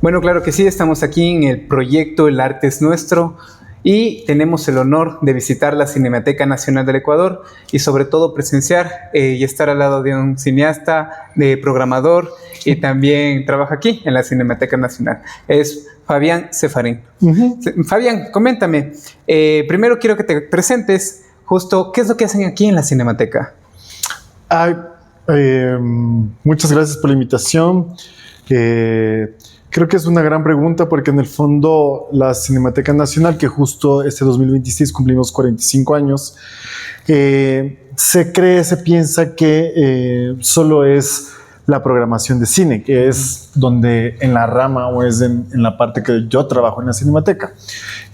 Bueno, claro que sí, estamos aquí en el proyecto El Arte es Nuestro y tenemos el honor de visitar la Cinemateca Nacional del Ecuador y sobre todo presenciar y estar al lado de un cineasta, de programador y también trabaja aquí en la Cinemateca Nacional. Es Fabián Cefarín. Fabián, coméntame, primero quiero que te presentes justo qué es lo que hacen aquí en la Cinemateca. Muchas gracias por la invitación. Creo que es una gran pregunta porque en el fondo la Cinemateca Nacional, que justo este 2026 cumplimos 45 años, se piensa que solo es la programación de cine, que es donde en la rama o es en la parte que yo trabajo en la Cinemateca.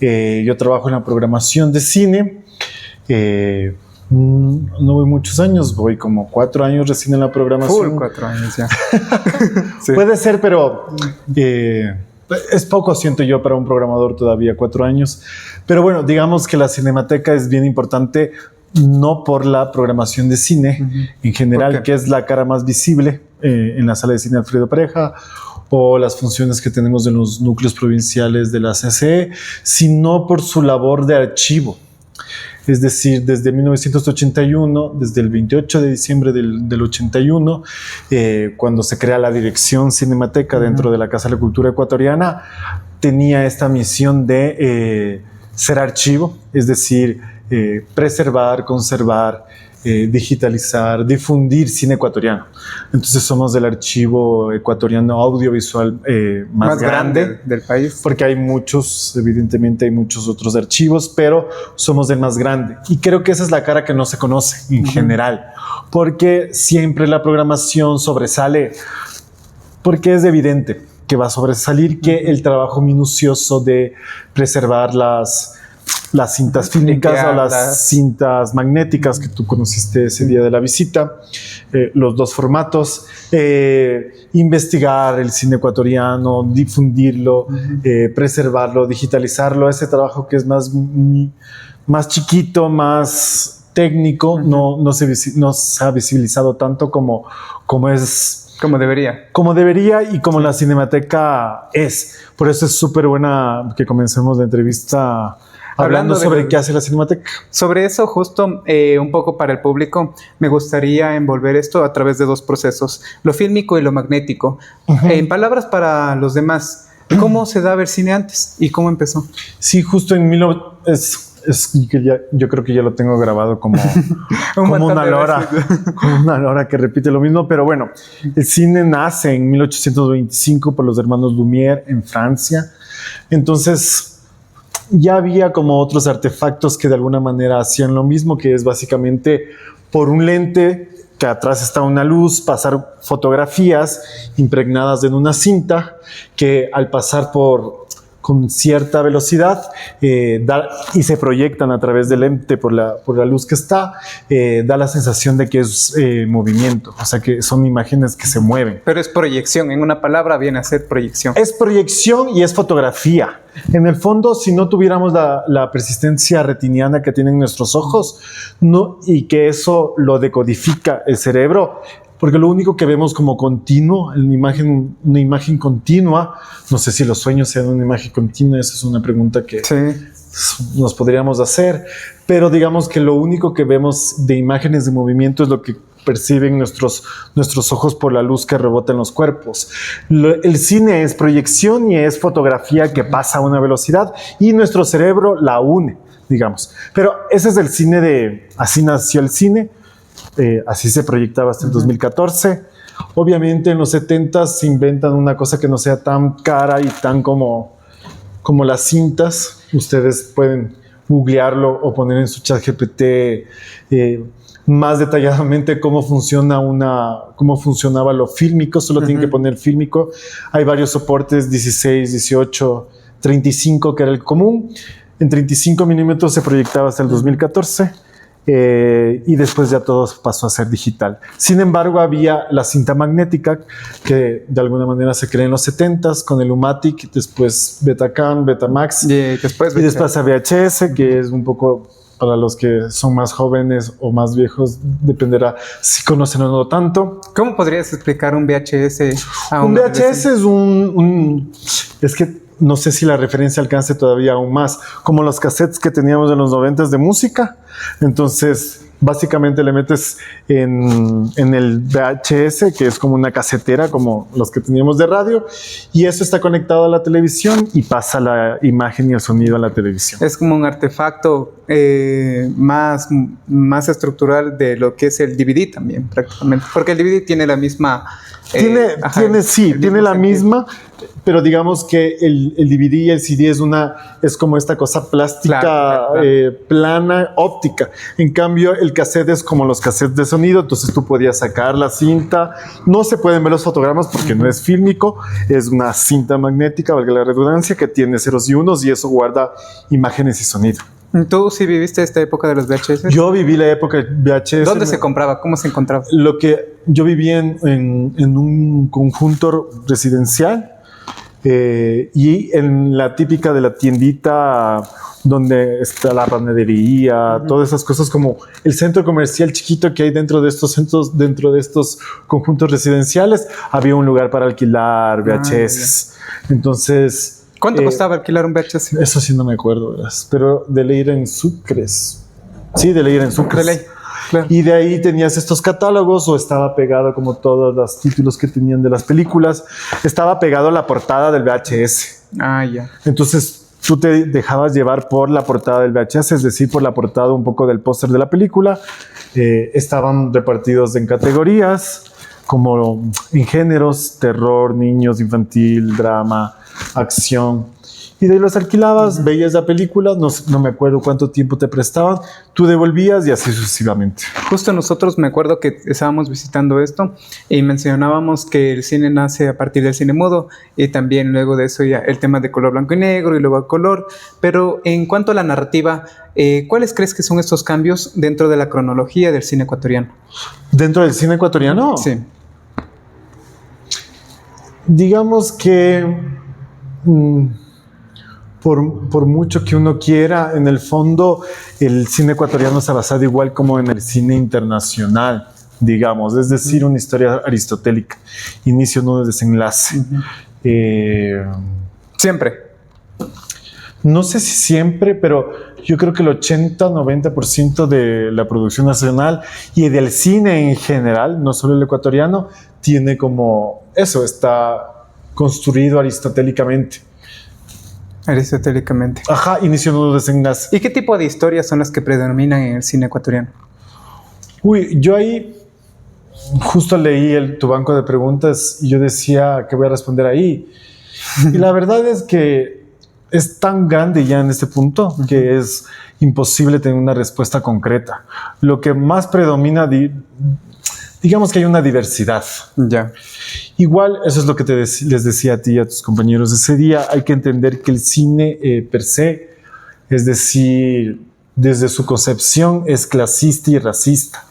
Yo trabajo en la programación de cine. No voy muchos años, voy como 4 años recién en la programación. Full 4 años ya. Sí. Puede ser, pero es poco, siento yo, para un programador todavía 4 años. Pero bueno, digamos que la Cinemateca es bien importante, no por la programación de cine en general, que es la cara más visible en la sala de cine Alfredo Pareja, o las funciones que tenemos en los núcleos provinciales de la CCE, sino por su labor de archivo. Es decir, desde 1981, desde el 28 de diciembre del 81, cuando se crea la Dirección Cinemateca dentro de la Casa de la Cultura Ecuatoriana, tenía esta misión de ser archivo, es decir, preservar, conservar, digitalizar, difundir cine ecuatoriano. Entonces somos del archivo ecuatoriano audiovisual más grande del país. Porque hay muchos, evidentemente hay muchos otros archivos, pero somos el más grande. Y creo que esa es la cara que no se conoce en general, porque siempre la programación sobresale, porque es evidente que va a sobresalir que el trabajo minucioso de preservar las cintas fílmicas o las cintas magnéticas que tú conociste ese día de la visita, los dos formatos, investigar el cine ecuatoriano, difundirlo, preservarlo, digitalizarlo, ese trabajo que es más chiquito, más técnico, no se ha visibilizado tanto como es. Como debería. Como debería y como la Cinemateca es. Por eso es súper buena que comencemos la entrevista hablando sobre qué hace la Cinemateca. Sobre eso, justo un poco para el público, me gustaría envolver esto a través de 2 procesos, lo fílmico y lo magnético. En palabras para los demás, ¿cómo se da ver cine antes y cómo empezó? Sí, justo en yo creo que ya lo tengo grabado como una lora que repite lo mismo, pero bueno, el cine nace en 1825 por los hermanos Lumière en Francia. Entonces ya había como otros artefactos que de alguna manera hacían lo mismo, que es básicamente por un lente que atrás está una luz, pasar fotografías impregnadas en una cinta que al pasar con cierta velocidad y se proyectan a través del lente por la luz que está, da la sensación de que es movimiento, o sea que son imágenes que se mueven. Pero es proyección, en una palabra viene a ser proyección. Es proyección y es fotografía. En el fondo, si no tuviéramos la persistencia retiniana que tienen nuestros ojos y que eso lo decodifica el cerebro, porque lo único que vemos como continuo, una imagen continua, no sé si los sueños sean una imagen continua, esa es una pregunta que nos podríamos hacer, pero digamos que lo único que vemos de imágenes de movimiento es lo que perciben nuestros ojos por la luz que rebota en los cuerpos. El cine es proyección y es fotografía que pasa a una velocidad y nuestro cerebro la une, digamos. Pero ese es el cine así nació el cine. Así se proyectaba hasta el 2014. Obviamente en los 70 se inventan una cosa que no sea tan cara y tan como las cintas. Ustedes pueden googlearlo o poner en su ChatGPT más detalladamente cómo funcionaba lo fílmico. Solo tienen que poner fílmico. Hay varios soportes, 16, 18, 35 que era el común. En 35 milímetros se proyectaba hasta el 2014. Y después ya todo pasó a ser digital. Sin embargo, había la cinta magnética que de alguna manera se creó en los 70s con el U-matic, después Betacam, Betamax y después a VHS, que es un poco para los que son más jóvenes o más viejos, dependerá si conocen o no tanto. ¿Cómo podrías explicar un VHS a Un VHS es es que no sé si la referencia alcance todavía aún más, como los cassettes que teníamos en los 90s de música. Entonces, básicamente le metes en el VHS, que es como una casetera, como los que teníamos de radio, y eso está conectado a la televisión y pasa la imagen y el sonido a la televisión. Es como un artefacto más estructural de lo que es el DVD también, prácticamente. Porque el DVD tiene la misma... Tiene la misma, pero digamos que el DVD y el CD es como esta cosa plástica, claro. Plana, óptica. En cambio, el cassette es como los cassettes de sonido, entonces tú podías sacar la cinta. No se pueden ver los fotogramas porque no es fílmico, es una cinta magnética, valga la redundancia, que tiene ceros y unos y eso guarda imágenes y sonido. ¿Tú sí viviste esta época de los VHS? Yo viví la época de VHS. ¿Dónde se compraba? ¿Cómo se encontraba? Yo vivía en un conjunto residencial y en la típica de la tiendita donde está la panadería, todas esas cosas, como el centro comercial chiquito que hay dentro de estos centros, dentro de estos conjuntos residenciales, había un lugar para alquilar VHS. Entonces... ¿Cuánto costaba alquilar un VHS? Eso sí no me acuerdo, ¿verdad? Pero de ley era en sucres. Sí, de ley era en sucres. De ley, claro. Y de ahí tenías estos catálogos o estaba pegado, como todos los títulos que tenían de las películas, estaba pegado a la portada del VHS. Ah, ya. Entonces tú te dejabas llevar por la portada del VHS, es decir, por la portada un poco del póster de la película. Estaban repartidos en categorías, como en géneros: terror, niños, infantil, drama, acción, y de ahí los alquilabas, veías la película, no me acuerdo cuánto tiempo te prestaban, tú devolvías y así sucesivamente. Justo nosotros me acuerdo que estábamos visitando esto y mencionábamos que el cine nace a partir del cine mudo y también luego de eso ya el tema de color blanco y negro y luego a color, pero en cuanto a la narrativa, ¿cuáles crees que son estos cambios dentro de la cronología del cine ecuatoriano? ¿Dentro del cine ecuatoriano? Sí. Digamos que por mucho que uno quiera, en el fondo el cine ecuatoriano se ha basado igual como en el cine internacional, digamos, es decir, una historia aristotélica, inicio, nudo, desenlace. Siempre. No sé si siempre, pero yo creo que el 80-90% de la producción nacional y del cine en general, no solo el ecuatoriano, tiene como eso, está construido aristotélicamente. Aristotélicamente. Ajá, inicio, nudo, desenlace. ¿Y qué tipo de historias son las que predominan en el cine ecuatoriano? Uy, yo ahí justo leí tu banco de preguntas y yo decía que voy a responder ahí. Y la verdad es que es tan grande ya en este punto que es imposible tener una respuesta concreta. Lo que más predomina, digamos que hay una diversidad. Ya. Igual, eso es lo que les decía a ti y a tus compañeros ese día. Hay que entender que el cine per se, es decir, desde su concepción, es clasista y racista,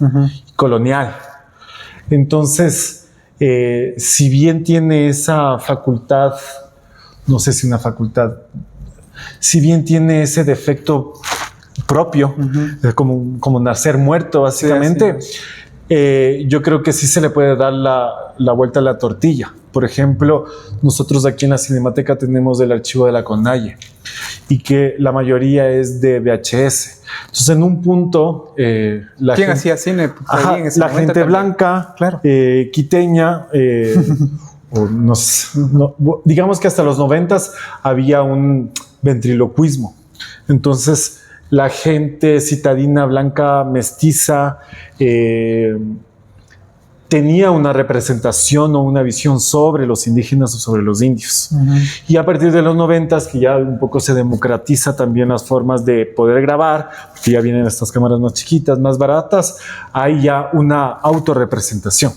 colonial. Entonces, si bien tiene esa facultad, no sé si una facultad, si bien tiene ese defecto propio, como nacer muerto, básicamente, sí. Yo creo que sí se le puede dar la vuelta a la tortilla. Por ejemplo, nosotros aquí en la Cinemateca tenemos el archivo de la CONAIE y que la mayoría es de VHS. Entonces, en un punto, ¿quién hacía cine? Ajá, la gente también blanca, claro. Quiteña, o digamos que hasta los 90s había un ventriloquismo. Entonces, la gente citadina, blanca, mestiza, tenía una representación o una visión sobre los indígenas o sobre los indios. Y a partir de los 90s, que ya un poco se democratiza también las formas de poder grabar, porque ya vienen estas cámaras más chiquitas, más baratas, hay ya una autorrepresentación.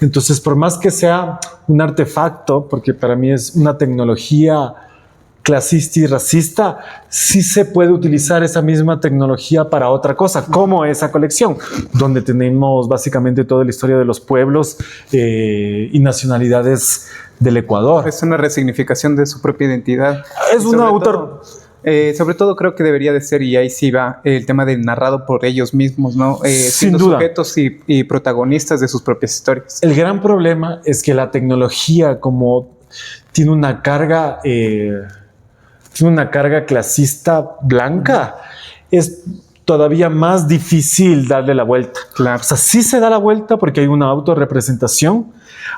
Entonces, por más que sea un artefacto, porque para mí es una tecnología clasista y racista, sí se puede utilizar esa misma tecnología para otra cosa, como esa colección, donde tenemos básicamente toda la historia de los pueblos y nacionalidades del Ecuador. Es una resignificación de su propia identidad. Es una Sobre todo creo que debería de ser, y ahí sí va, el tema del narrado por ellos mismos, ¿no? Sin Siendo duda. sujetos y protagonistas de sus propias historias. El gran problema es que la tecnología, como tiene una carga clasista blanca, es todavía más difícil darle la vuelta. Claro. O sea, sí se da la vuelta porque hay una autorrepresentación,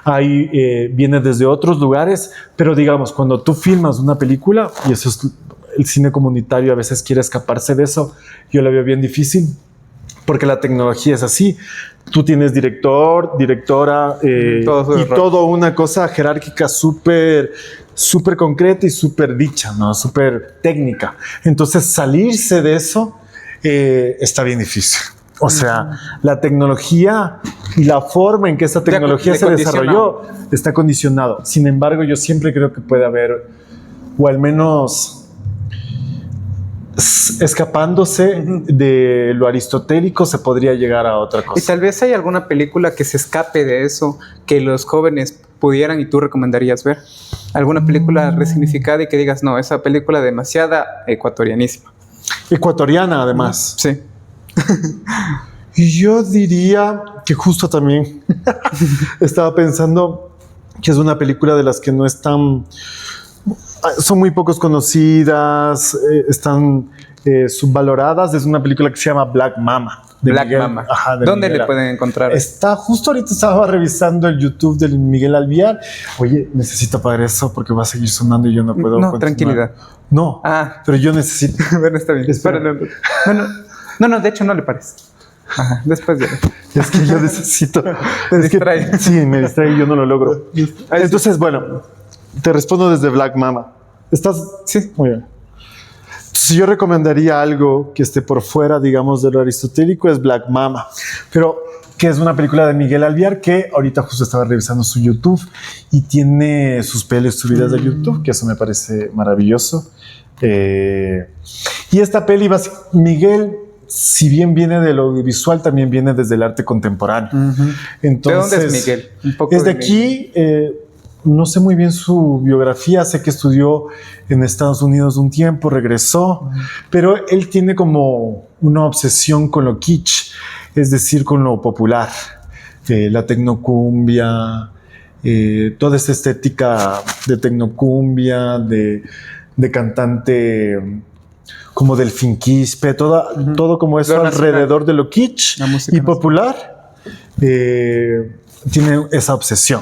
viene desde otros lugares, pero digamos, cuando tú filmas una película, y eso es el cine comunitario, a veces quiere escaparse de eso, yo la veo bien difícil, porque la tecnología es así. Tú tienes director, directora, y todo una cosa jerárquica súper concreta y súper dicha, ¿no? Súper técnica. Entonces, salirse de eso está bien difícil. O sea, la tecnología y la forma en que esa tecnología se desarrolló está condicionado. Sin embargo, yo siempre creo que puede haber, o al menos escapándose de lo aristotélico, se podría llegar a otra cosa. Y tal vez hay alguna película que se escape de eso, que los jóvenes pudieran y tú recomendarías ver. Alguna película resignificada y que digas, no, esa película demasiada ecuatorianísima. Ecuatoriana, además. Sí. Y yo diría que justo también estaba pensando que es una película de las que no están... Son muy pocos conocidas, están subvaloradas. Es una película que se llama Black Mama. Black Mama. Ajá, ¿Dónde Miguel. le pueden encontrar? Está justo ahorita, estaba revisando el YouTube del Miguel Alviar. Oye, necesito apagar eso porque va a seguir sonando y yo no puedo No, continuar. tranquilidad. No, pero yo necesito. Bueno, está bien. Espera. No, de hecho no le parece. Ajá, después ya. Es que yo necesito. Te distrae. Sí, me distrae y yo no lo logro. Entonces, bueno, te respondo desde Black Mama. ¿Estás? Sí. Muy bien. Si yo recomendaría algo que esté por fuera, digamos, de lo aristotélico, es Black Mama. Pero que es una película de Miguel Alviar que ahorita justo estaba revisando su YouTube y tiene sus pelis subidas de YouTube, que eso me parece maravilloso. Y esta peli, Miguel, si bien viene de lo audiovisual, también viene desde el arte contemporáneo. Entonces, ¿de dónde es Miguel? Un poco es de aquí. No sé muy bien su biografía, sé que estudió en Estados Unidos un tiempo, regresó, pero él tiene como una obsesión con lo kitsch, es decir, con lo popular, la tecnocumbia, toda esta estética de tecnocumbia, de cantante como del finquispe, todo como eso alrededor de lo kitsch y popular, tiene esa obsesión.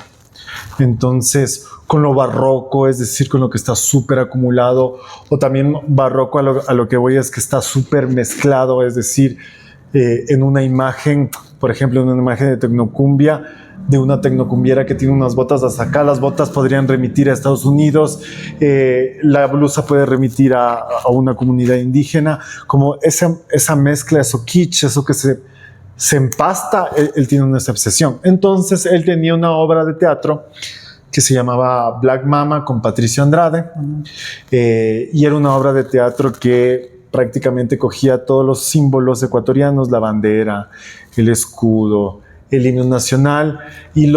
Entonces, con lo barroco, es decir, con lo que está súper acumulado, o también barroco a lo que voy es que está súper mezclado, es decir, en una imagen, por ejemplo, en una imagen de tecnocumbia, de una tecnocumbiera que tiene unas botas hasta acá, las botas podrían remitir a Estados Unidos, la blusa puede remitir a una comunidad indígena, como esa mezcla, eso kitsch, eso que se empasta, él tiene una obsesión. Entonces, él tenía una obra de teatro que se llamaba Black Mama con Patricio Andrade, y era una obra de teatro que prácticamente cogía todos los símbolos ecuatorianos, la bandera, el escudo, el himno nacional, y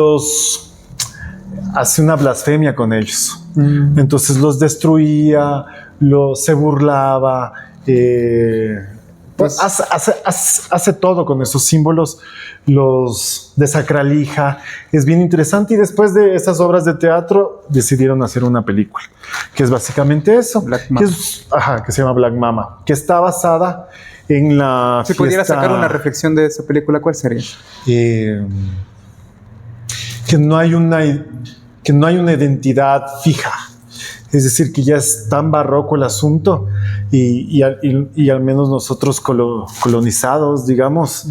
hace una blasfemia con ellos. Entonces los destruía, se burlaba, pues hace todo con esos símbolos, los desacralija. Es bien interesante, y después de esas obras de teatro decidieron hacer una película, que es básicamente eso, que se llama Black Mama, que está basada en la Si pudiera sacar una reflexión de esa película, ¿cuál sería? Que no hay una identidad fija. Es decir, que ya es tan barroco el asunto y al menos nosotros colonizados, digamos,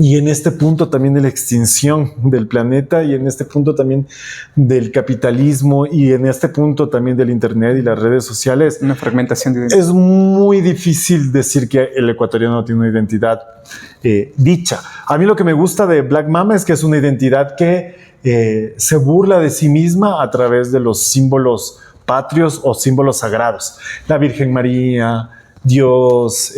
y en este punto también de la extinción del planeta, y en este punto también del capitalismo, y en este punto también del internet y las redes sociales. Una fragmentación de identidad. Es muy difícil decir que el ecuatoriano tiene una identidad dicha. A mí lo que me gusta de Black Mama es que es una identidad que se burla de sí misma a través de los símbolos patrios o símbolos sagrados. La Virgen María, Dios,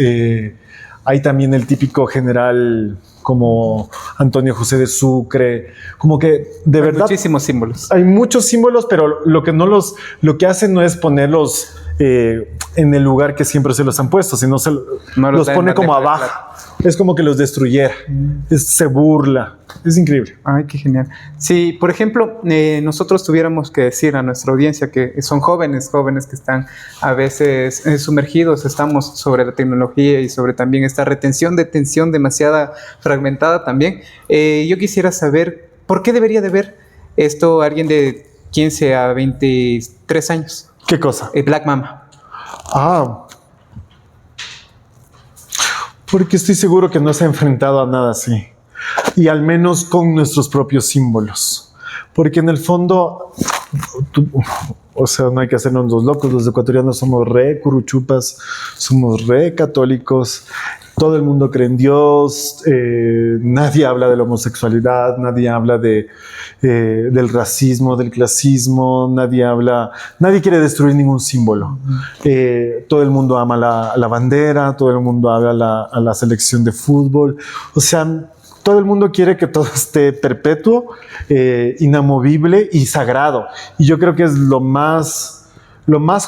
hay también el típico general como Antonio José de Sucre, como que de verdad muchísimos símbolos. Hay muchos símbolos, pero lo que hacen no es ponerlos en el lugar que siempre se los han puesto, sino No los da en pone como bandeja de abajo. Es como que los destruyera. Se burla. Es increíble. Ay, qué genial. Si, por ejemplo, nosotros tuviéramos que decir a nuestra audiencia que son jóvenes que están a veces sumergidos, estamos sobre la tecnología y sobre también esta retención de atención demasiada fragmentada también. Yo quisiera saber, ¿por qué debería de ver esto alguien de 15 a 23 años? ¿Qué cosa? Black Mama. Porque estoy seguro que no se ha enfrentado a nada así. Y al menos con nuestros propios símbolos. Porque en el fondo, o sea, no hay que hacernos los locos. Los ecuatorianos somos re curuchupas, somos re católicos. Todo el mundo cree en Dios. Nadie habla de la homosexualidad, nadie habla del racismo, del clasismo, nadie quiere destruir ningún símbolo. Todo el mundo ama la bandera, todo el mundo habla a la selección de fútbol. O sea, todo el mundo quiere que todo esté perpetuo, inamovible y sagrado. Y yo creo que es lo más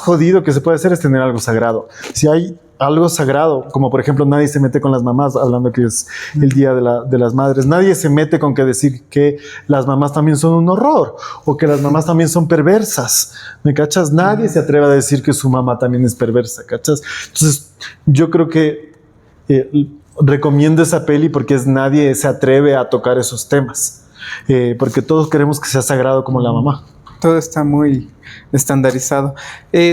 jodido que se puede hacer es tener algo sagrado. Si hay algo sagrado, como por ejemplo nadie se mete con las mamás, hablando que es el Día de las Madres, nadie se mete con que decir que las mamás también son un horror o que las mamás también son perversas, ¿me cachas? Nadie se atreve a decir que su mamá también es perversa, ¿cachas? Entonces yo creo que recomiendo esa peli porque nadie se atreve a tocar esos temas, porque todos queremos que sea sagrado como la mamá. Todo está muy estandarizado.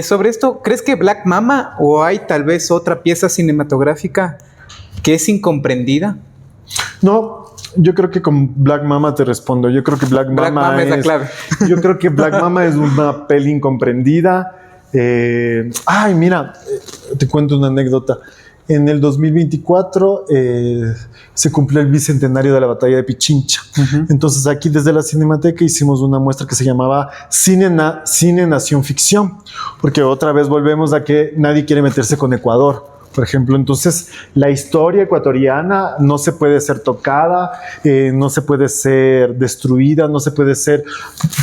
Sobre esto, ¿crees que Black Mama o hay tal vez otra pieza cinematográfica que es incomprendida? No, yo creo que con Black Mama te respondo. Yo creo que Black Mama es la clave. Yo creo que Black Mama es una peli incomprendida. Mira, te cuento una anécdota. En el 2024 se cumplió el bicentenario de la batalla de Pichincha. Entonces aquí desde la Cinemateca hicimos una muestra que se llamaba Cine Nación Ficción, porque otra vez volvemos a que nadie quiere meterse con Ecuador, por ejemplo. Entonces la historia ecuatoriana no se puede ser tocada, no se puede ser destruida, no se puede ser...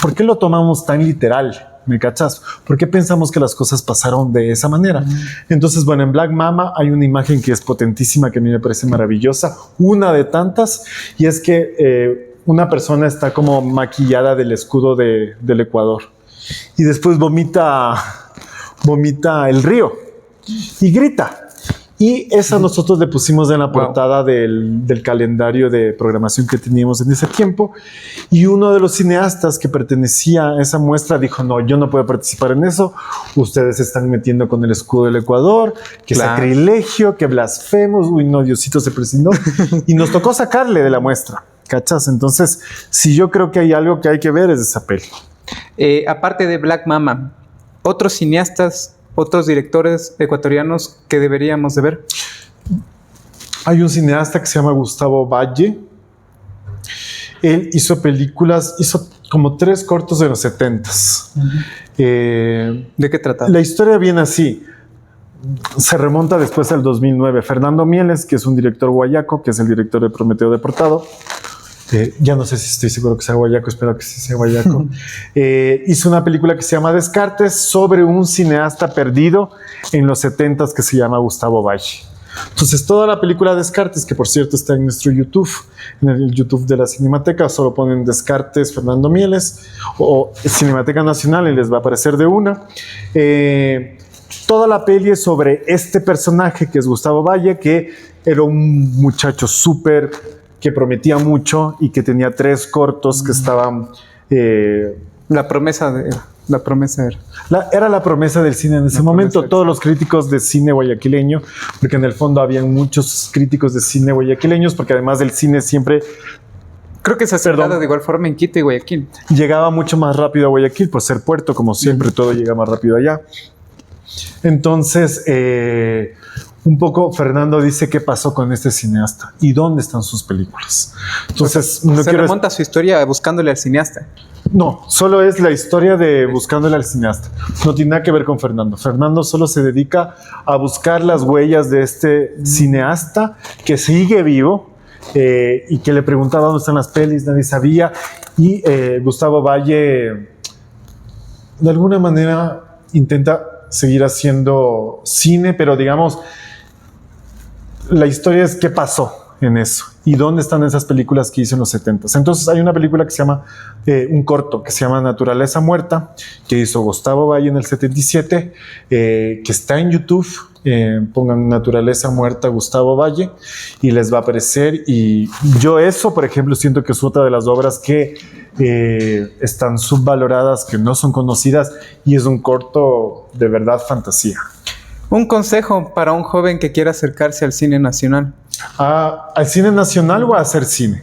¿Por qué lo tomamos tan literal? ¿Me cachas? ¿Por qué pensamos que las cosas pasaron de esa manera? Entonces, bueno, en Black Mama hay una imagen que es potentísima, que a mí me parece maravillosa, una de tantas, y es que una persona está como maquillada del escudo del Ecuador y después vomita el río y grita. Y esa nosotros le pusimos en la portada del calendario de programación que teníamos en ese tiempo. Y uno de los cineastas que pertenecía a esa muestra dijo, no, yo no puedo participar en eso. Ustedes se están metiendo con el escudo del Ecuador. Que sacrilegio, que blasfemos. Uy, no, Diosito se presentó. Y nos tocó sacarle de la muestra. ¿Cachas? Entonces, si yo creo que hay algo que hay que ver es esa peli. Aparte de Black Mama, ¿otros cineastas, otros directores ecuatorianos que deberíamos de ver? Hay un cineasta que se llama Gustavo Valle. Él hizo películas, hizo como 3 cortos de los 70s. ¿De qué trata? La historia viene así. Se remonta después al 2009. Fernando Mieles, que es un director guayaco, que es el director de Prometeo Deportado. Ya no sé si estoy seguro que sea guayaco, espero que sí sea guayaco. Hizo una película que se llama Descartes sobre un cineasta perdido en los 70s que se llama Gustavo Valle. Entonces toda la película Descartes, que por cierto está en nuestro YouTube, en el YouTube de la Cinemateca, solo ponen Descartes Fernando Mieles o Cinemateca Nacional y les va a aparecer de una. Toda la peli es sobre este personaje que es Gustavo Valle, que era un muchacho súper... que prometía mucho y que tenía 3 cortos que estaban... La promesa era. Era la promesa del cine en ese momento. Todos los críticos de cine guayaquileño, porque en el fondo habían muchos críticos de cine guayaquileños, porque además del cine siempre... Creo que se ha cerrado de igual forma en Quito y Guayaquil. Llegaba mucho más rápido a Guayaquil por ser puerto, como siempre, todo llega más rápido allá. Entonces... un poco Fernando dice qué pasó con este cineasta y dónde están sus películas. Entonces, se remonta a su historia buscándole al cineasta. No, solo es la historia de buscándole al cineasta. No tiene nada que ver con Fernando. Fernando solo se dedica a buscar las huellas de este cineasta que sigue vivo y que le preguntaba dónde están las pelis, nadie sabía. Y Gustavo Valle, de alguna manera, intenta seguir haciendo cine, pero digamos, la historia es qué pasó en eso y dónde están esas películas que hice en los 70s. Entonces hay una película que se llama, un corto que se llama Naturaleza Muerta, que hizo Gustavo Valle en el 77, que está en YouTube. Pongan Naturaleza Muerta Gustavo Valle y les va a aparecer. Y yo eso, por ejemplo, siento que es otra de las obras que están subvaloradas, que no son conocidas, y es un corto de verdad fantasía. Un consejo para un joven que quiera acercarse al cine nacional. ¿Al cine nacional o a hacer cine?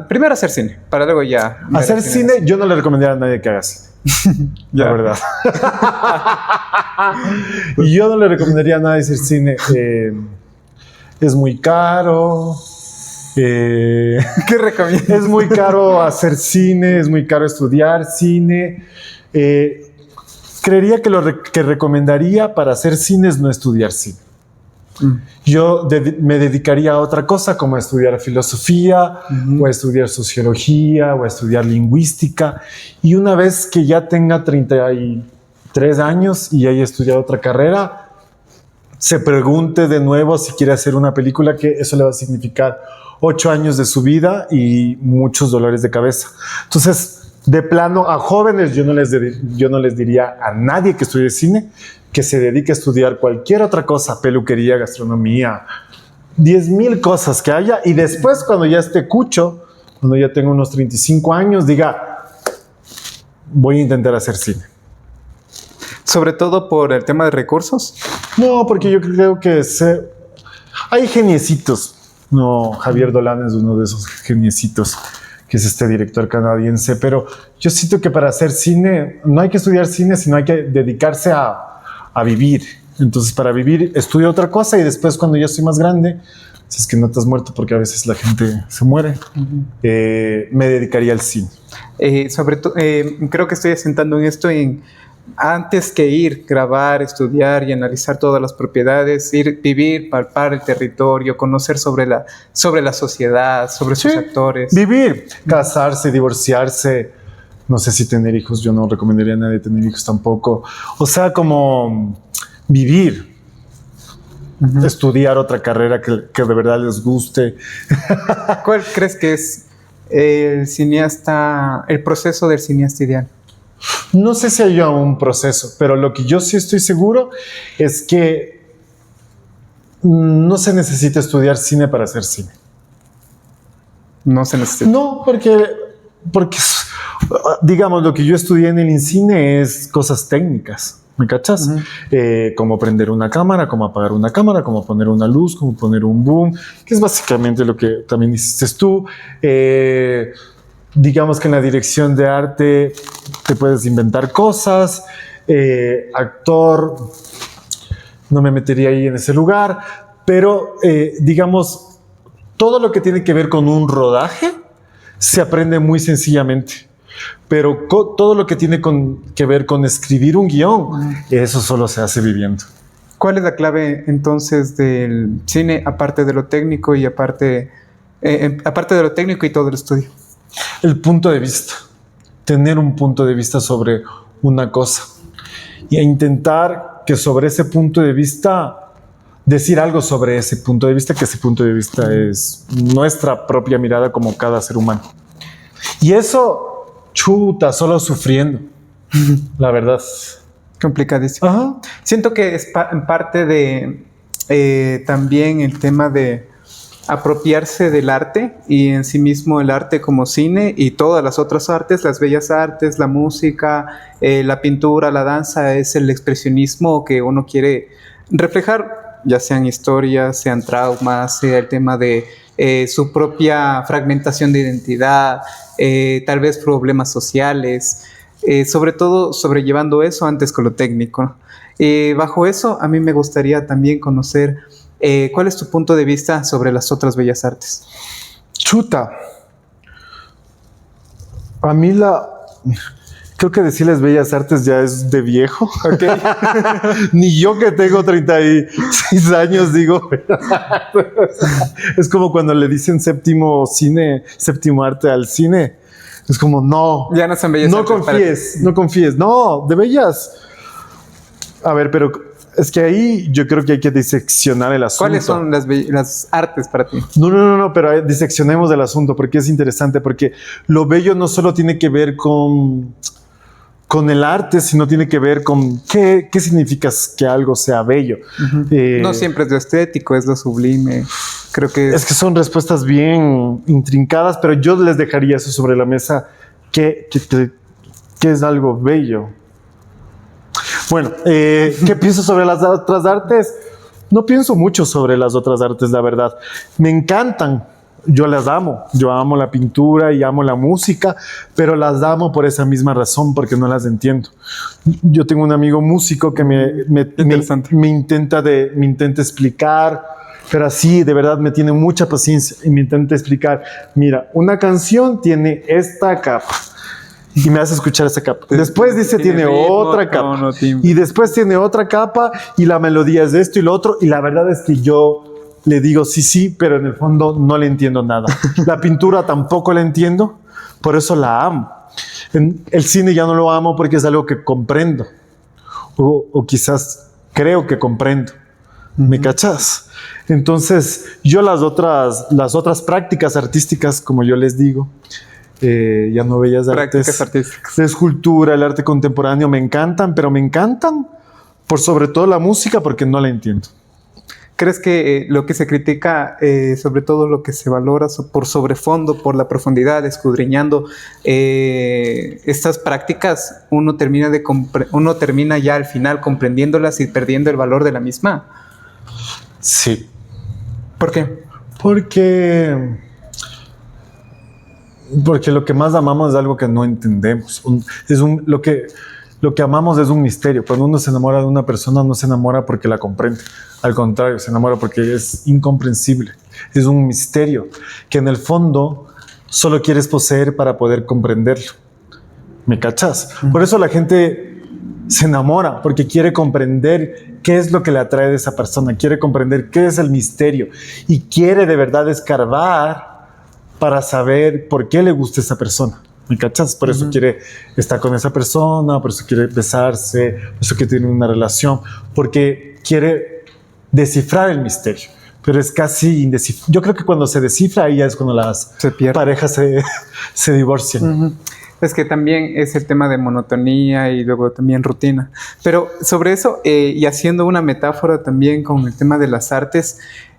Primero hacer cine, para luego ya... Hacer cine, yo no le recomendaría a nadie que haga cine. La verdad. Y yo no le recomendaría a nadie hacer cine. Es muy caro. ¿Qué recomiendas? Es muy caro hacer cine, es muy caro estudiar cine. Creería que lo que recomendaría para hacer cine es no estudiar cine. Yo me dedicaría a otra cosa, como a estudiar filosofía, o a estudiar sociología, o a estudiar lingüística. Y una vez que ya tenga 33 años y haya estudiado otra carrera, se pregunte de nuevo si quiere hacer una película, que eso le va a significar 8 años de su vida y muchos dolores de cabeza. Entonces, de plano, a jóvenes yo no les diría a nadie que estudie cine que se dedique a estudiar cualquier otra cosa, peluquería, gastronomía, 10,000 cosas que haya, y después cuando ya esté cucho, cuando ya tenga unos 35 años, diga, voy a intentar hacer cine. Sobre todo por el tema de recursos. No, porque yo creo que hay geniecitos. No, Javier Dolan es uno de esos geniecitos, que es este director canadiense, pero yo siento que para hacer cine no hay que estudiar cine, sino hay que dedicarse a vivir. Entonces, para vivir, estudio otra cosa y después, cuando ya estoy más grande, si es que no te has muerto, porque a veces la gente se muere, me dedicaría al cine. Sobre todo, creo que estoy asentando en esto antes que ir, grabar, estudiar y analizar todas las propiedades, vivir, palpar el territorio, conocer sobre la sociedad, sobre sus actores. Vivir, casarse, divorciarse. No sé si tener hijos, yo no recomendaría a nadie tener hijos tampoco. O sea, como vivir, estudiar otra carrera que de verdad les guste. ¿Cuál crees que es el proceso del cineasta ideal? No sé si hay un proceso, pero lo que yo sí estoy seguro es que no se necesita estudiar cine para hacer cine. No se necesita. No, porque digamos, lo que yo estudié en el INCINE es cosas técnicas, ¿me cachas? Cómo prender una cámara, cómo apagar una cámara, cómo poner una luz, cómo poner un boom, que es básicamente lo que también hiciste tú. Digamos que en la dirección de arte te puedes inventar cosas. Actor, no me metería ahí en ese lugar, pero digamos, todo lo que tiene que ver con un rodaje se aprende muy sencillamente. Pero todo lo que tiene que ver con escribir un guión, eso solo se hace viviendo. ¿Cuál es la clave entonces del cine, aparte de lo técnico y aparte de lo técnico y todo el estudio? El punto de vista. Tener un punto de vista sobre una cosa. Y intentar que sobre ese punto de vista, decir algo sobre ese punto de vista, que ese punto de vista es nuestra propia mirada como cada ser humano. Y eso... chuta, solo sufriendo, la verdad. Complicadísimo. Ajá. Siento que es en parte de también el tema de apropiarse del arte y en sí mismo el arte como cine y todas las otras artes, las bellas artes, la música, la pintura, la danza, es el expresionismo que uno quiere reflejar, ya sean historias, sean traumas, sea el tema de su propia fragmentación de identidad, tal vez problemas sociales, sobre todo sobrellevando eso antes con lo técnico. Bajo eso, a mí me gustaría también conocer cuál es tu punto de vista sobre las otras bellas artes. Chuta. A mí creo que decirles bellas artes ya es de viejo. Okay. Ni yo que tengo 36 años digo. Es como cuando le dicen séptimo arte al cine. Es como, no. Ya no son bellas artes. No confíes. No, de bellas. A ver, pero es que ahí yo creo que hay que diseccionar el asunto. ¿Cuáles son las artes para ti? No, pero diseccionemos el asunto porque es interesante, porque lo bello no solo tiene que ver con el arte, sino tiene que ver con qué significa que algo sea bello. No siempre es lo estético, es lo sublime. Creo que es que son respuestas bien intrincadas, pero yo les dejaría eso sobre la mesa. ¿Qué es algo bello? Bueno, ¿qué pienso sobre las otras artes? No pienso mucho sobre las otras artes, la verdad. Me encantan, yo las amo. Yo amo la pintura y amo la música, pero las amo por esa misma razón, porque no las entiendo. Yo tengo un amigo músico que me intenta explicar, pero así, de verdad, me tiene mucha paciencia y me intenta explicar. Mira, una canción tiene esta capa. Y me hace escuchar esa capa. Después dice tiene otra capa. Y después tiene otra capa y la melodía es de esto y lo otro. Y la verdad es que yo le digo sí, pero en el fondo no le entiendo nada. La pintura tampoco la entiendo, por eso la amo. El cine ya no lo amo porque es algo que comprendo. O quizás creo que comprendo. ¿Me cachas? Entonces, yo las otras prácticas artísticas, como yo les digo, ya no bellas artes, de escultura, el arte contemporáneo, me encantan, pero me encantan por sobre todo la música porque no la entiendo. ¿Crees que lo que se critica, sobre todo lo que se valora por sobrefondo, por la profundidad, escudriñando estas prácticas, uno termina ya al final comprendiéndolas y perdiendo el valor de la misma? Sí. ¿Por qué? Porque lo que más amamos es algo que no entendemos. Lo que amamos es un misterio. Cuando uno se enamora de una persona, no se enamora porque la comprende. Al contrario, se enamora porque es incomprensible. Es un misterio que en el fondo solo quieres poseer para poder comprenderlo. ¿Me cachas? Por eso la gente se enamora, porque quiere comprender qué es lo que le atrae de esa persona, quiere comprender qué es el misterio y quiere de verdad escarbar para saber por qué le gusta esa persona. ¿Me cachas? Por eso quiere estar con esa persona, por eso quiere besarse, por eso quiere tener una relación, porque quiere descifrar el misterio. Pero es casi indescifrable. Yo creo que cuando se descifra, ahí ya es cuando las parejas se divorcian. Es que también es el tema de monotonía y luego también rutina. Pero sobre eso, y haciendo una metáfora también con el tema de las artes,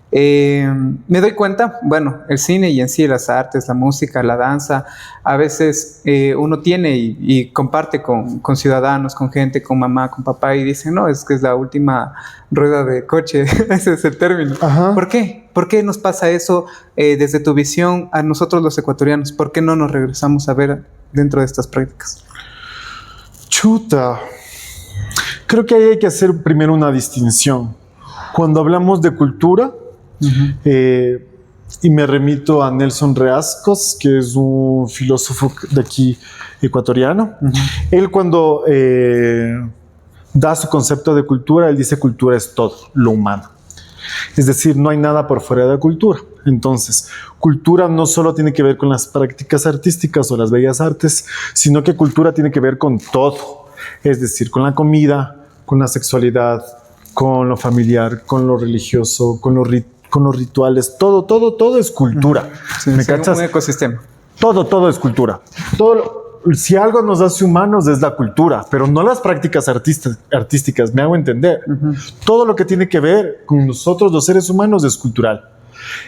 me doy cuenta, bueno, el cine y en sí las artes, la música, la danza, a veces uno tiene y comparte con ciudadanos, con gente, con mamá, con papá y dicen, no, es que es la última rueda de coche, ese es el término. Ajá. ¿Por qué? ¿Por qué nos pasa eso desde tu visión a nosotros los ecuatorianos? ¿Por qué no nos regresamos a ver dentro de estas prácticas? Chuta. Creo que ahí hay que hacer primero una distinción. Cuando hablamos de cultura, y me remito a Nelson Reascos, que es un filósofo de aquí ecuatoriano. Él cuando da su concepto de cultura, él dice cultura es todo, lo humano. Es decir, no hay nada por fuera de la cultura. Entonces, cultura no solo tiene que ver con las prácticas artísticas o las bellas artes, sino que cultura tiene que ver con todo. Es decir, con la comida, con la sexualidad, con lo familiar, con lo religioso, con los rituales. Todo es cultura. Sí, ¿me cachas? Un ecosistema. Todo es cultura. Si algo nos hace humanos es la cultura, pero no las prácticas artísticas, me hago entender. Todo lo que tiene que ver con nosotros, los seres humanos, es cultural.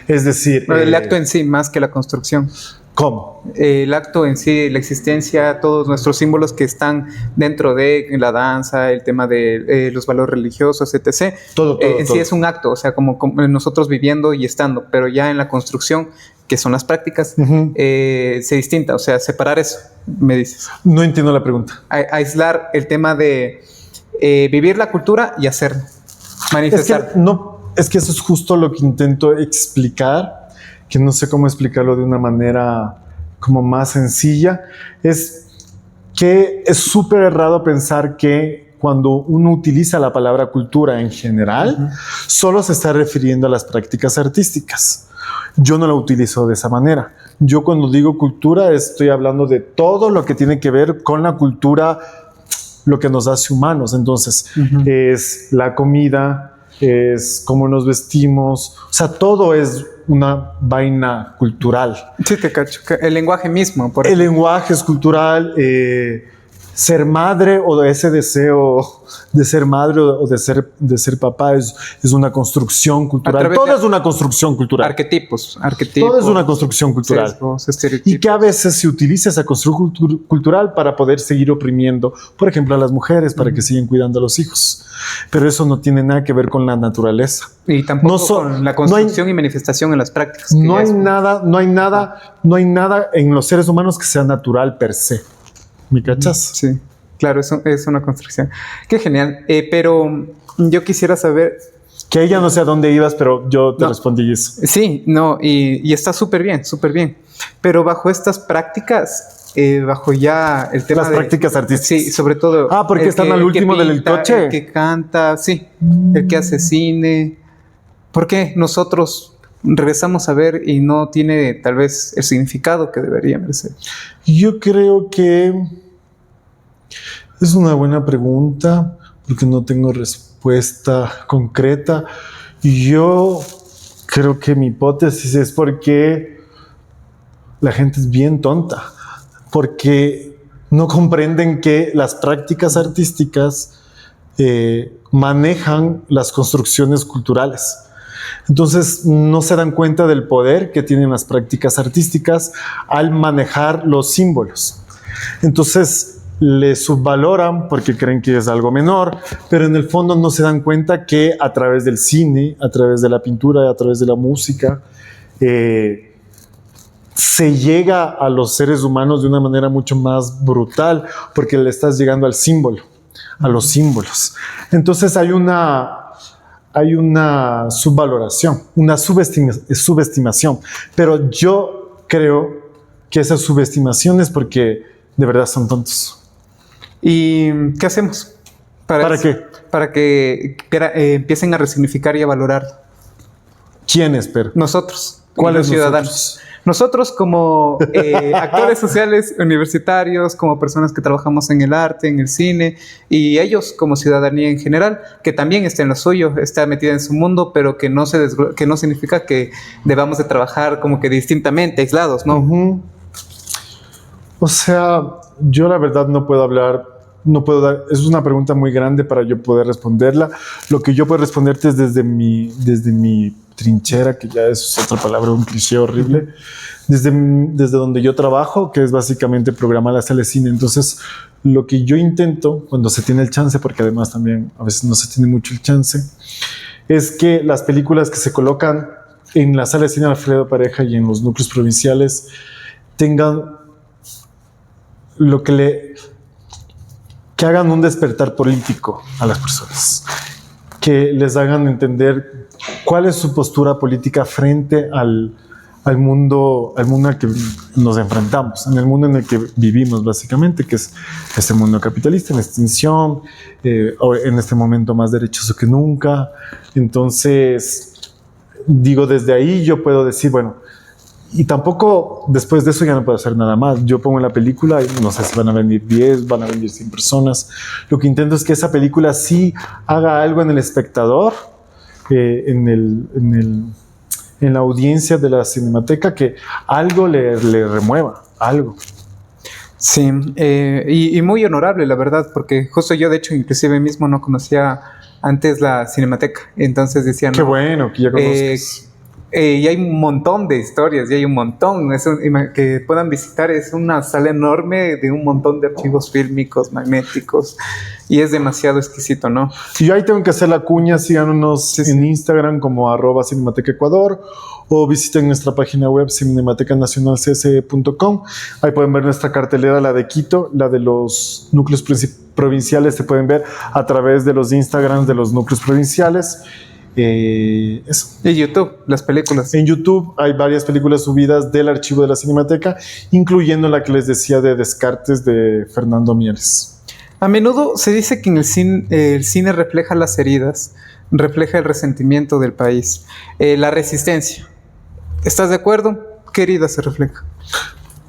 Es decir... Pero el acto en sí, más que la construcción. ¿Cómo? El acto en sí, la existencia, todos nuestros símbolos que están dentro de la danza, el tema de los valores religiosos, etc. Todo. Sí es un acto, o sea, como nosotros viviendo y estando, pero ya en la construcción, que son las prácticas, se distinta, o sea, separar eso, me dices. No entiendo la pregunta. Aislar el tema de vivir la cultura y hacerlo, manifestar. Es que eso es justo lo que intento explicar, que no sé cómo explicarlo de una manera como más sencilla. Es que es súper errado pensar que cuando uno utiliza la palabra cultura en general, solo se está refiriendo a las prácticas artísticas. Yo no la utilizo de esa manera. Yo cuando digo cultura estoy hablando de todo lo que tiene que ver con la cultura lo que nos hace humanos. Entonces, es la comida, es cómo nos vestimos, o sea, todo es una vaina cultural. Sí, te cacho. El lenguaje mismo. El lenguaje es cultural, ser madre o ese deseo de ser madre o de ser papá es una construcción cultural. Todo es una construcción cultural. Arquetipos. Todo es una construcción cultural. Sesgos, y que a veces se utiliza esa construcción cultural para poder seguir oprimiendo, por ejemplo, a las mujeres, para que sigan cuidando a los hijos. Pero eso no tiene nada que ver con la naturaleza. Y tampoco con la construcción y manifestación en las prácticas. No hay nada en los seres humanos que sea natural per se. ¿Me cachas? Sí, claro, eso es una construcción. Qué genial. Pero yo quisiera saber... Que ella no sé a dónde ibas, pero yo te respondí eso. Sí, no, y está súper bien, súper bien. Pero bajo estas prácticas, bajo ya el tema las prácticas artísticas. Sí, sobre todo... porque están al último del coche. El que canta, sí. El que hace cine. ¿Por qué nosotros regresamos a ver y no tiene tal vez el significado que debería merecer? Yo creo que es una buena pregunta porque no tengo respuesta concreta. Yo creo que mi hipótesis es porque la gente es bien tonta, porque no comprenden que las prácticas artísticas manejan las construcciones culturales. Entonces no se dan cuenta del poder que tienen las prácticas artísticas al manejar los símbolos. Entonces le subvaloran porque creen que es algo menor, pero en el fondo no se dan cuenta que a través del cine, a través de la pintura, a través de la música, se llega a los seres humanos de una manera mucho más brutal porque le estás llegando al símbolo, a los símbolos. Entonces hay una subvaloración, una subestimación. Pero yo creo que esa subestimación es porque de verdad son tontos. ¿Y qué hacemos? ¿Para qué? Para que empiecen a resignificar y a valorar. ¿Quiénes, pero? Nosotros. ¿Cuáles ciudadanos? Nosotros como actores sociales universitarios, como personas que trabajamos en el arte, en el cine, y ellos como ciudadanía en general, que también está en lo suyo, está metida en su mundo, pero que no significa que debamos de trabajar como que distintamente, aislados, ¿no? Uh-huh. O sea, yo la verdad no puedo hablar, es una pregunta muy grande para yo poder responderla. Lo que yo puedo responderte es desde mi trinchera, que ya es otra palabra, un cliché horrible, desde donde yo trabajo, que es básicamente programar la sala de cine. Entonces, lo que yo intento, cuando se tiene el chance, porque además también a veces no se tiene mucho el chance, es que las películas que se colocan en la sala de cine Alfredo Pareja y en los núcleos provinciales tengan que hagan un despertar político a las personas, que les hagan entender cuál es su postura política frente al mundo al que nos enfrentamos, en el mundo en el que vivimos básicamente, que es este mundo capitalista en extinción, en este momento más derechoso que nunca. Entonces, digo, desde ahí yo puedo decir, bueno, y tampoco después de eso ya no puedo hacer nada más. Yo pongo la película y no sé si van a venir 10, van a venir 100 personas. Lo que intento es que esa película sí haga algo en el espectador, en la audiencia de la Cinemateca, que algo le remueva, algo. Sí, y muy honorable, la verdad, porque justo yo, de hecho, inclusive mismo no conocía antes la Cinemateca. Entonces decía, qué bueno que ya conozcas. Y hay un montón de historias, y hay un montón. Que puedan visitar, es una sala enorme de un montón de archivos fílmicos, magnéticos, y es demasiado exquisito, ¿no? Y yo ahí tengo que hacer la cuña, síganos en Instagram como @cinematecaaecuador o visiten nuestra página web cinematecanacionalcse.com. Ahí pueden ver nuestra cartelera, la de Quito, la de los núcleos provinciales, se pueden ver a través de los Instagrams de los núcleos provinciales. Eso. Y YouTube, las películas. En YouTube hay varias películas subidas del archivo de la Cinemateca, incluyendo la que les decía de Descartes de Fernando Mieres. A menudo se dice que en el cine refleja las heridas, refleja el resentimiento del país, la resistencia. ¿Estás de acuerdo? ¿Qué heridas se refleja?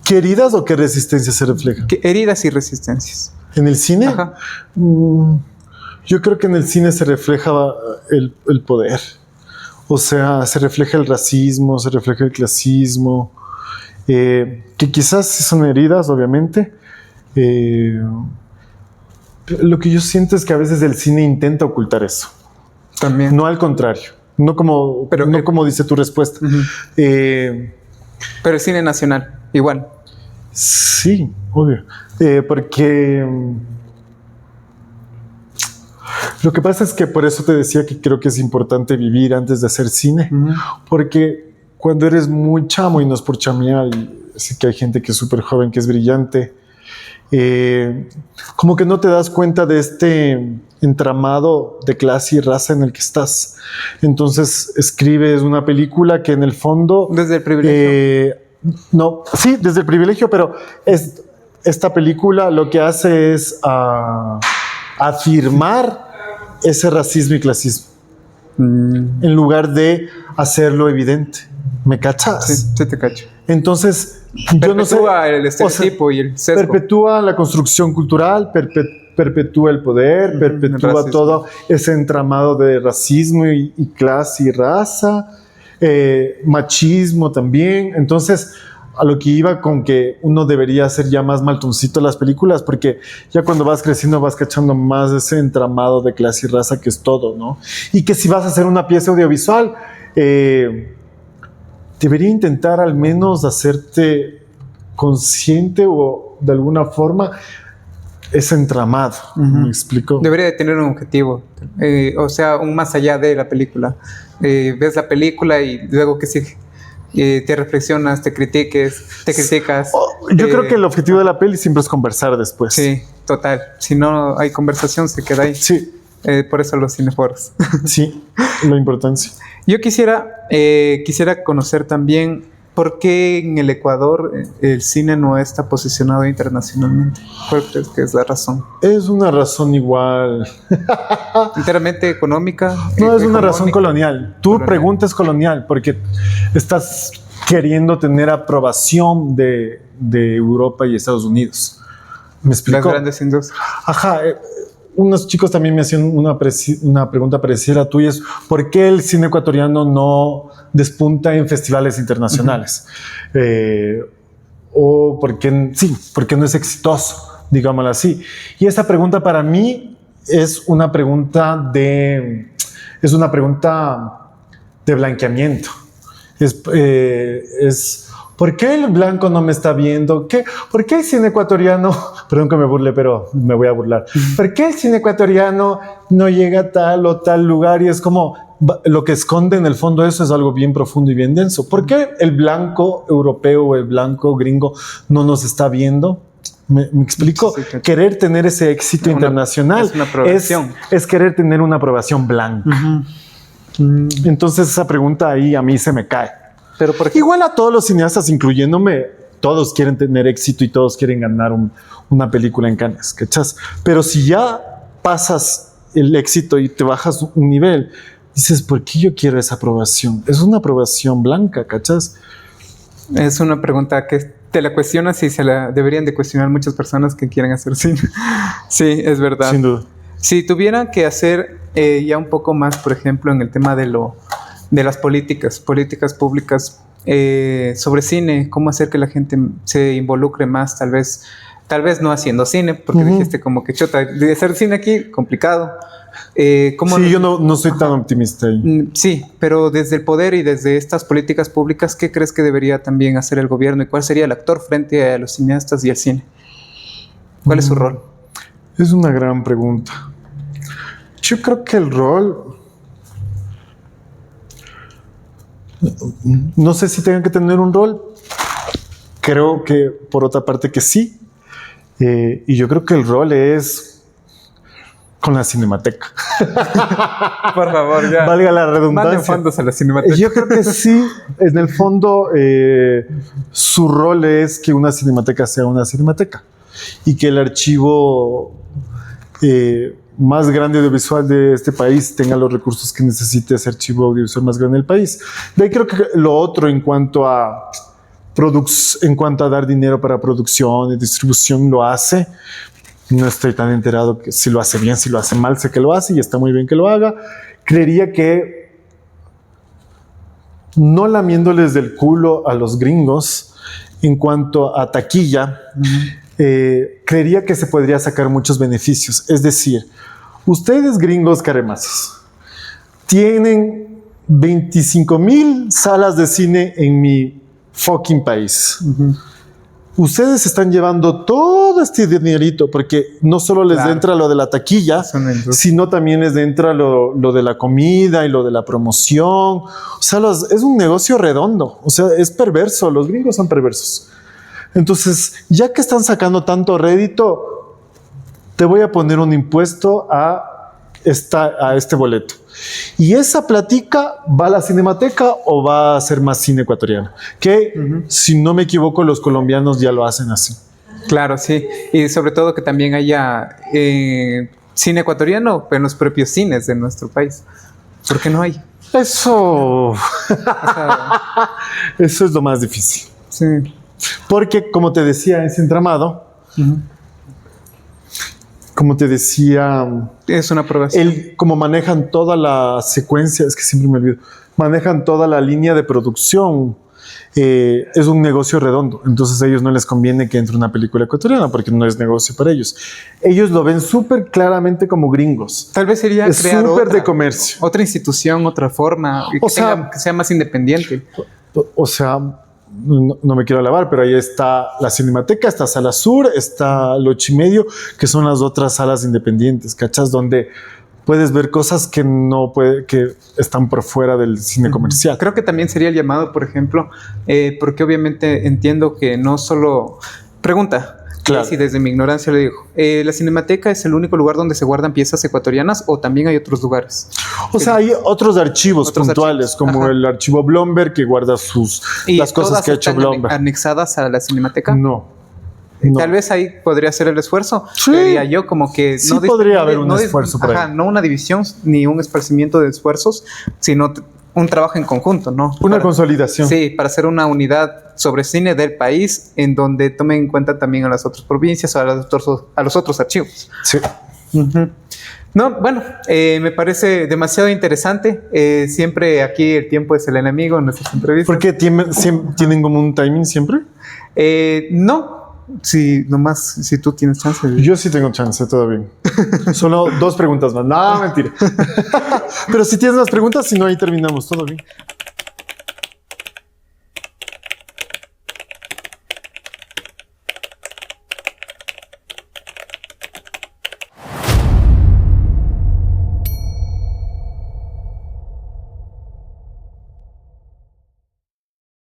¿Qué heridas o qué resistencia se refleja? Heridas y resistencias. ¿En el cine? Ajá. Yo creo que en el cine se refleja el poder. O sea, se refleja el racismo, se refleja el clasismo, que quizás sí son heridas, obviamente. Lo que yo siento es que a veces el cine intenta ocultar eso. También. No al contrario. No como, no como dice tu respuesta. Uh-huh. Pero el cine nacional, igual. Sí, obvio. Porque lo que pasa es que por eso te decía que creo que es importante vivir antes de hacer cine. Uh-huh. Porque cuando eres muy chamo, y no es por chamear, y sé que hay gente que es súper joven, que es brillante, como que no te das cuenta de este entramado de clase y raza en el que estás. Entonces escribes una película que en el fondo... Desde el privilegio. No, sí, desde el privilegio, pero esta película lo que hace es afirmar ese racismo y clasismo en lugar de hacerlo evidente. ¿Me cachas? Sí, sí te cacho. Entonces, yo no sé. Perpetúa el estereotipo, o sea, y el sesgo. Perpetúa la construcción cultural, perpetúa el poder, perpetúa todo ese entramado de racismo y clase y raza, machismo también. Entonces, a lo que iba con que uno debería hacer ya más maltoncito las películas, porque ya cuando vas creciendo vas cachando más ese entramado de clase y raza que es todo, ¿no? Y que si vas a hacer una pieza audiovisual, debería intentar al menos hacerte consciente o de alguna forma ese entramado. Uh-huh. ¿Me explico? Debería de tener un objetivo, o sea, un más allá de la película. Ves la película y luego que sigue. Te reflexionas, te criticas. Yo creo que el objetivo de la peli siempre es conversar después. Sí, total. Si no hay conversación, se queda ahí. Sí. Por eso los cineforos. Sí, la importancia. Yo quisiera conocer también por qué en el Ecuador el cine no está posicionado internacionalmente. ¿Cuál crees que es la razón? Es una razón igual. ¿Enteramente económica? No, es una razón colonial. Tu pregunta es colonial porque estás queriendo tener aprobación de Europa y Estados Unidos. ¿Me explico? Las grandes industrias. Ajá. Unos chicos también me hacían una pregunta parecida a la tuya, es ¿por qué el cine ecuatoriano no despunta en festivales internacionales? Uh-huh. O ¿por qué no es exitoso, digámoslo así? Y esa pregunta para mí es una pregunta de blanqueamiento. ¿Por qué el blanco no me está viendo? ¿Por qué el cine ecuatoriano... Perdón que me burle, pero me voy a burlar. ¿Por qué el cine ecuatoriano no llega a tal o tal lugar? Y es como... Lo que esconde en el fondo eso es algo bien profundo y bien denso. ¿Por qué el blanco europeo o el blanco gringo no nos está viendo? ¿Me explico? Sí, sí. Querer tener ese éxito internacional es una aprobación. Es querer tener una aprobación blanca. Uh-huh. Entonces esa pregunta ahí a mí se me cae. Pero igual a todos los cineastas, incluyéndome, todos quieren tener éxito y todos quieren ganar una película en Cannes, ¿cachas? Pero si ya pasas el éxito y te bajas un nivel, dices, ¿por qué yo quiero esa aprobación? Es una aprobación blanca, ¿cachas? Es una pregunta que te la cuestionas y se la deberían de cuestionar muchas personas que quieren hacer cine. Sí, es verdad. Sin duda. Si tuvieran que hacer ya un poco más, por ejemplo, en el tema de las políticas públicas sobre cine, cómo hacer que la gente se involucre más, tal vez no haciendo cine, porque uh-huh. Dijiste como que chota, de hacer cine aquí, complicado. Sí, yo no soy tan optimista ahí. Sí, pero desde el poder y desde estas políticas públicas, ¿qué crees que debería también hacer el gobierno? ¿Y cuál sería el actor frente a los cineastas y el cine? ¿Cuál es su rol? Es una gran pregunta. Yo creo que el rol... No sé si tengan que tener un rol. Creo que por otra parte que sí. Y yo creo que el rol es con la Cinemateca. Por favor, ya. Valga la redundancia. Manden fondos a la Cinemateca. Yo creo que sí. En el fondo, su rol es que una Cinemateca sea una Cinemateca. Y que el archivo más grande audiovisual de este país tenga los recursos que necesite ese archivo audiovisual más grande del país. De ahí creo que lo otro en cuanto a dar dinero para producción y distribución lo hace, no estoy tan enterado que si lo hace bien, si lo hace mal, sé que lo hace y está muy bien que lo haga. Creería que no lamiéndoles del culo a los gringos en cuanto a taquilla, creería que se podría sacar muchos beneficios. Es decir, ustedes gringos caremazos tienen 25,000 salas de cine en mi fucking país. Ustedes están llevando todo este dinerito porque no solo les entra lo de la taquilla, sino también les entra lo de la comida y lo de la promoción. O sea, es un negocio redondo. O sea, es perverso. Los gringos son perversos. Entonces, ya que están sacando tanto rédito, te voy a poner un impuesto a este boleto. Y esa platica va a la Cinemateca o va a ser más cine ecuatoriano. Que, si no me equivoco, los colombianos ya lo hacen así. Claro, sí. Y sobre todo que también haya cine ecuatoriano en los propios cines de nuestro país. ¿Por qué no hay? Eso... eso es lo más difícil. Sí. Porque, como te decía, ese entramado... Como te decía... Es una aprobación. Como manejan toda la secuencia, es que siempre me olvido, manejan toda la línea de producción, es un negocio redondo. Entonces a ellos no les conviene que entre una película ecuatoriana porque no es negocio para ellos. Ellos lo ven súper claramente como gringos. Tal vez sería es crear súper de comercio. Otra institución, otra forma, que sea más independiente. O sea... No me quiero alabar, pero ahí está la Cinemateca, está Sala Sur, está el 8:30, que son las otras salas independientes, ¿cachas? Donde puedes ver cosas que que están por fuera del cine comercial. Creo que también sería el llamado, por ejemplo, porque obviamente entiendo que no solo... Pregunta. Claro. Si desde mi ignorancia le digo, ¿la Cinemateca es el único lugar donde se guardan piezas ecuatorianas o también hay otros lugares? O sea, hay otros archivos puntuales, como el archivo Blomberg, que guarda las cosas que ha hecho Blomberg. ¿Anexadas a la Cinemateca? No. Tal vez ahí podría ser el esfuerzo. Sí. Diría yo como que... Sí, podría haber un esfuerzo por ahí. No una división ni un esparcimiento de esfuerzos, sino un trabajo en conjunto, ¿no? Una consolidación. Sí, para hacer una unidad sobre cine del país en donde tomen en cuenta también a las otras provincias o a los otros archivos. Sí. No, bueno, me parece demasiado interesante. Siempre aquí el tiempo es el enemigo en nuestras entrevistas. ¿Por qué tienen como un timing siempre? No. Sí, nomás si tú tienes chance. Yo sí tengo chance, todo bien. Solo 2 preguntas más. No, mentira. Pero si tienes las preguntas, si no, ahí terminamos. Todo bien.